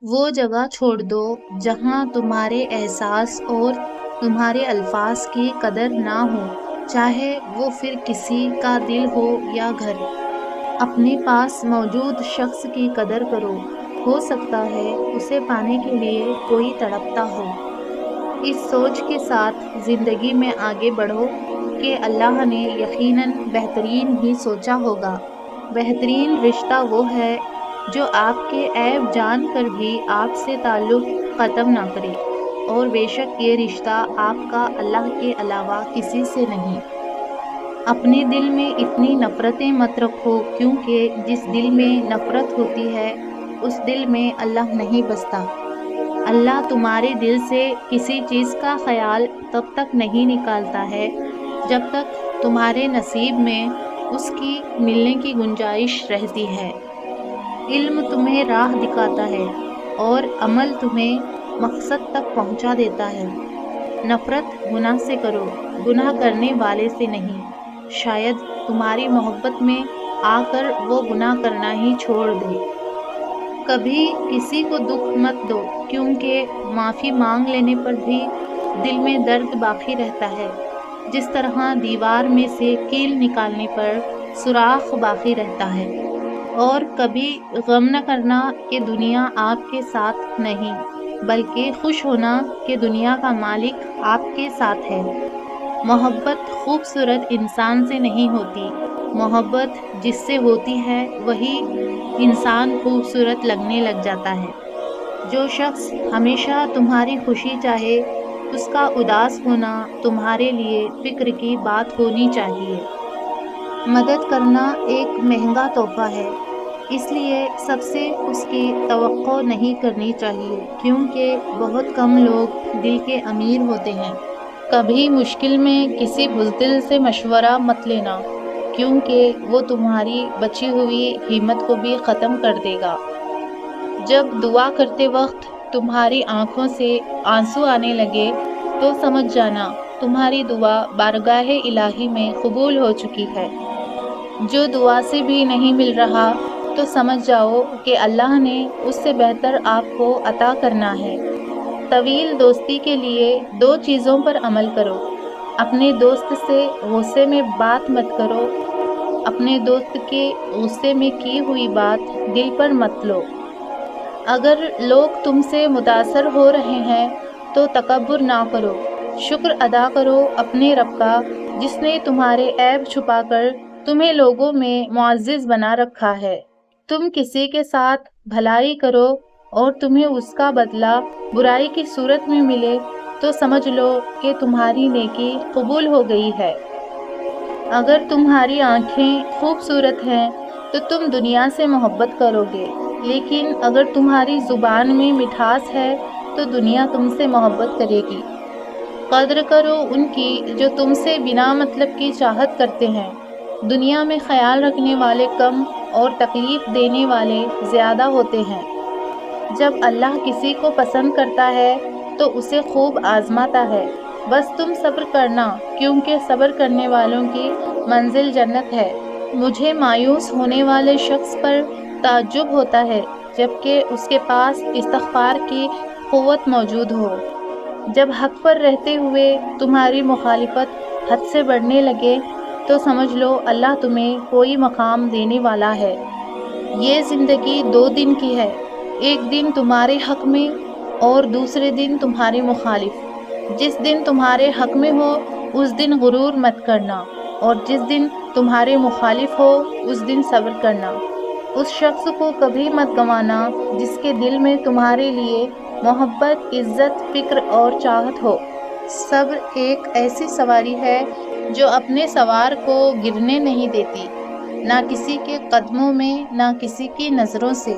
وہ جگہ چھوڑ دو جہاں تمہارے احساس اور تمہارے الفاظ کی قدر نہ ہو، چاہے وہ پھر کسی کا دل ہو یا گھر۔ اپنے پاس موجود شخص کی قدر کرو، ہو سکتا ہے اسے پانے کے لیے کوئی تڑپتا ہو۔ اس سوچ کے ساتھ زندگی میں آگے بڑھو کہ اللہ نے یقیناً بہترین ہی سوچا ہوگا۔ بہترین رشتہ وہ ہے جو آپ کے عیب جان کر بھی آپ سے تعلق ختم نہ کرے، اور بے شک یہ رشتہ آپ کا اللہ کے علاوہ کسی سے نہیں۔ اپنے دل میں اتنی نفرتیں مت رکھو، کیونکہ جس دل میں نفرت ہوتی ہے اس دل میں اللہ نہیں بستا۔ اللہ تمہارے دل سے کسی چیز کا خیال تب تک نہیں نکالتا ہے جب تک تمہارے نصیب میں اس کی ملنے کی گنجائش رہتی ہے۔ علم تمہیں راہ دکھاتا ہے اور عمل تمہیں مقصد تک پہنچا دیتا ہے۔ نفرت گناہ سے کرو، گناہ کرنے والے سے نہیں، شاید تمہاری محبت میں آ کر وہ گناہ کرنا ہی چھوڑ دے۔ کبھی کسی کو دکھ مت دو، کیونکہ معافی مانگ لینے پر بھی دل میں درد باقی رہتا ہے، جس طرح دیوار میں سے کیل نکالنے پر سوراخ باقی رہتا ہے۔ اور کبھی غم نہ کرنا کہ دنیا آپ کے ساتھ نہیں، بلکہ خوش ہونا کہ دنیا کا مالک آپ کے ساتھ ہے۔ محبت خوبصورت انسان سے نہیں ہوتی، محبت جس سے ہوتی ہے وہی انسان خوبصورت لگنے لگ جاتا ہے۔ جو شخص ہمیشہ تمہاری خوشی چاہے، اس کا اداس ہونا تمہارے لیے فکر کی بات ہونی چاہیے۔ مدد کرنا ایک مہنگا تحفہ ہے، اس لیے سب سے اس کی توقع نہیں کرنی چاہیے، کیونکہ بہت کم لوگ دل کے امیر ہوتے ہیں۔ کبھی مشکل میں کسی بزدل سے مشورہ مت لینا، کیونکہ وہ تمہاری بچی ہوئی ہمت کو بھی ختم کر دے گا۔ جب دعا کرتے وقت تمہاری آنکھوں سے آنسو آنے لگے تو سمجھ جانا تمہاری دعا بارگاہ الہی میں قبول ہو چکی ہے۔ جو دعا سے بھی نہیں مل رہا تو سمجھ جاؤ کہ اللہ نے اس سے بہتر آپ کو عطا کرنا ہے۔ طویل دوستی کے لیے 2 چیزوں پر عمل کرو۔ اپنے دوست سے غصے میں بات مت کرو، اپنے دوست کے غصے میں کی ہوئی بات دل پر مت لو۔ اگر لوگ تم سے متاثر ہو رہے ہیں تو تکبر نہ کرو، شکر ادا کرو اپنے رب کا جس نے تمہارے عیب چھپا کر تمہیں لوگوں میں معزز بنا رکھا ہے۔ تم کسی کے ساتھ بھلائی کرو اور تمہیں اس کا بدلہ برائی کی صورت میں ملے تو سمجھ لو کہ تمہاری نیکی قبول ہو گئی ہے۔ اگر تمہاری آنکھیں خوبصورت ہیں تو تم دنیا سے محبت کرو گے، لیکن اگر تمہاری زبان میں مٹھاس ہے تو دنیا تم سے محبت کرے گی۔ قدر کرو ان کی جو تم سے بنا مطلب کی چاہت کرتے ہیں۔ دنیا میں خیال رکھنے والے کم اور تکلیف دینے والے زیادہ ہوتے ہیں۔ جب اللہ کسی کو پسند کرتا ہے تو اسے خوب آزماتا ہے، بس تم صبر کرنا، کیونکہ صبر کرنے والوں کی منزل جنت ہے۔ مجھے مایوس ہونے والے شخص پر تعجب ہوتا ہے جبکہ اس کے پاس استغفار کی قوت موجود ہو۔ جب حق پر رہتے ہوئے تمہاری مخالفت حد سے بڑھنے لگے تو سمجھ لو اللہ تمہیں کوئی مقام دینے والا ہے۔ یہ زندگی 2 دن کی ہے، ایک دن تمہارے حق میں اور دوسرے دن تمہارے مخالف۔ جس دن تمہارے حق میں ہو اس دن غرور مت کرنا، اور جس دن تمہارے مخالف ہو اس دن صبر کرنا۔ اس شخص کو کبھی مت گنوانا جس کے دل میں تمہارے لیے محبت، عزت، فکر اور چاہت ہو۔ صبر ایک ایسی سواری ہے جو اپنے سوار کو گرنے نہیں دیتی، نہ کسی کے قدموں میں، نہ کسی کی نظروں سے۔